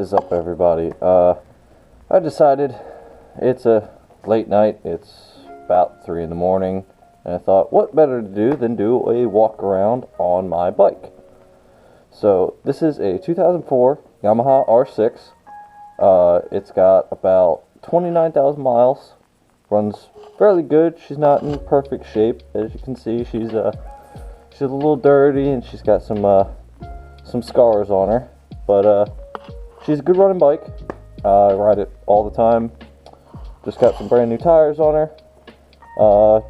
is up, everybody? I decided it's a late night, it's about 3 in the morning, and I thought what better to do than do a walk around on my bike. So this is a 2004 Yamaha R6. It's got about 29,000 miles, runs fairly good. She's not in perfect shape, as you can see. She's a little dirty and she's got some scars on her, but she's a good running bike. I ride it all the time. Just got some brand new tires on her. A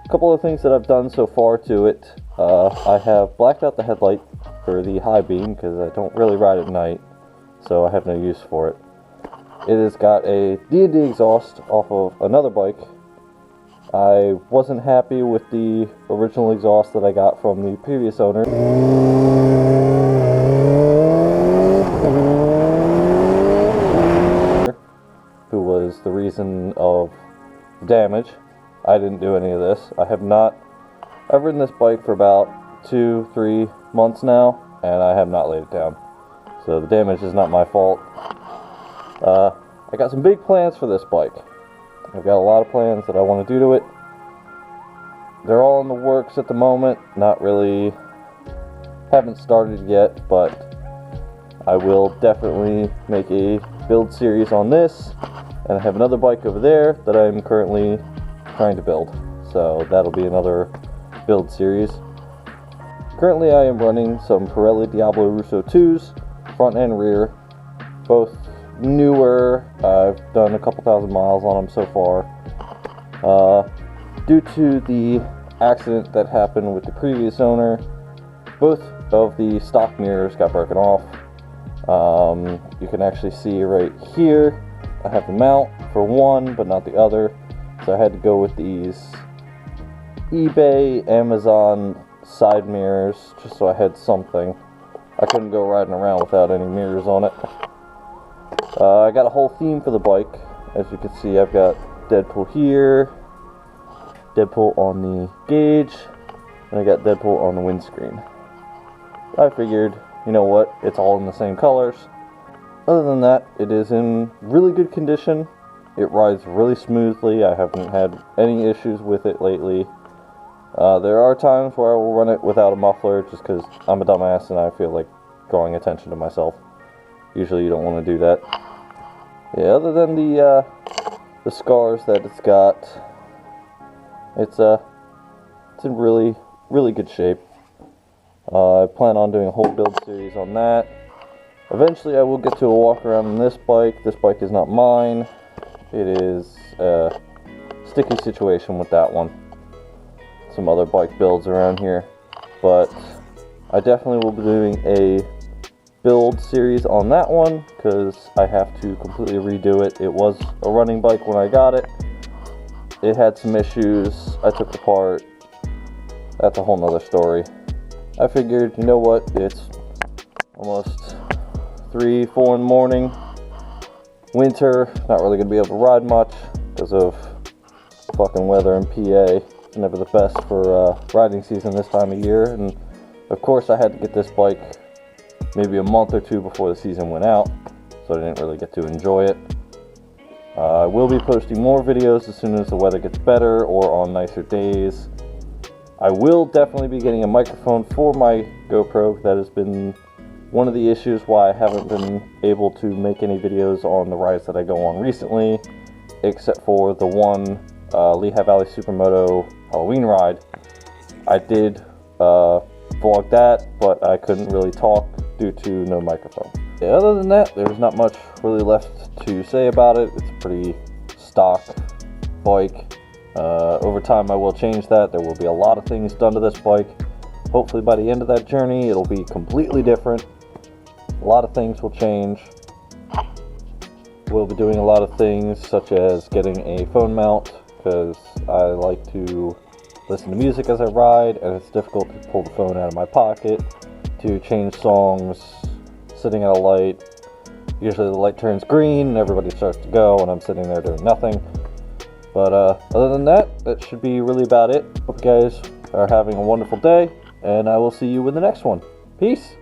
couple of things that I've done so far to it. I have blacked out the headlight for the high beam because I don't really ride at night, so I have no use for it. It has got a D&D exhaust off of another bike. I wasn't happy with the original exhaust that I got from the previous owner, who was the reason of the damage. I didn't do any of this. I've ridden this bike for about 2-3 months now, and I have not laid it down. So the damage is not my fault. I got some big plans for this bike. I've got a lot of plans that I want to do to it. They're all in the works at the moment. Haven't started yet, but I will definitely make a build series on this. And I have another bike over there that I'm currently trying to build. So that'll be another build series. Currently I am running some Pirelli Diablo Russo 2s, front and rear. Both newer. I've done a couple thousand miles on them so far. Due to the accident that happened with the previous owner, both of the stock mirrors got broken off. You can actually see right here, I have the mount for one but not the other, so I had to go with these eBay, Amazon side mirrors just so I had something. I couldn't go riding around without any mirrors on it. I got a whole theme for the bike. As you can see, I've got Deadpool here, Deadpool on the gauge, and I got Deadpool on the windscreen. I figured, you know what, it's all in the same colors. Other than that, it is in really good condition. It rides really smoothly. I haven't had any issues with it lately. There are times where I will run it without a muffler just because I'm a dumbass and I feel like drawing attention to myself. Usually you don't want to do that. Yeah, other than the scars that it's got, it's in really good shape. I plan on doing a whole build series on that. Eventually I will get to a walk around on this bike. This bike is not mine. It is a sticky situation with that one. Some other bike builds around here, but I definitely will be doing a build series on that one because I have to completely redo it. It was a running bike when I got it. It had some issues. I took it apart. That's a whole nother story. I figured, you know what, it's almost 3-4 in the morning, winter, not really gonna be able to ride much because of fucking weather in PA. It's never the best for riding season this time of year, and of course I had to get this bike maybe a month or two before the season went out, so I didn't really get to enjoy it. I will be posting more videos as soon as the weather gets better or on nicer days. I will definitely be getting a microphone for my GoPro. That has been one of the issues why I haven't been able to make any videos on the rides that I go on recently, except for the one Lehigh Valley Supermoto Halloween ride. I did vlog that, but I couldn't really talk due to no microphone. Yeah, other than that, there's not much really left to say about it. It's a pretty stock bike. Over time I will change that. There will be a lot of things done to this bike. Hopefully by the end of that journey it'll be completely different. A lot of things will change. We'll be doing a lot of things such as getting a phone mount because I like to listen to music as I ride, and it's difficult to pull the phone out of my pocket to change songs sitting at a light. Usually the light turns green and everybody starts to go and I'm sitting there doing nothing. But other than that, that should be really about it. Hope you guys are having a wonderful day, and I will see you in the next one. Peace!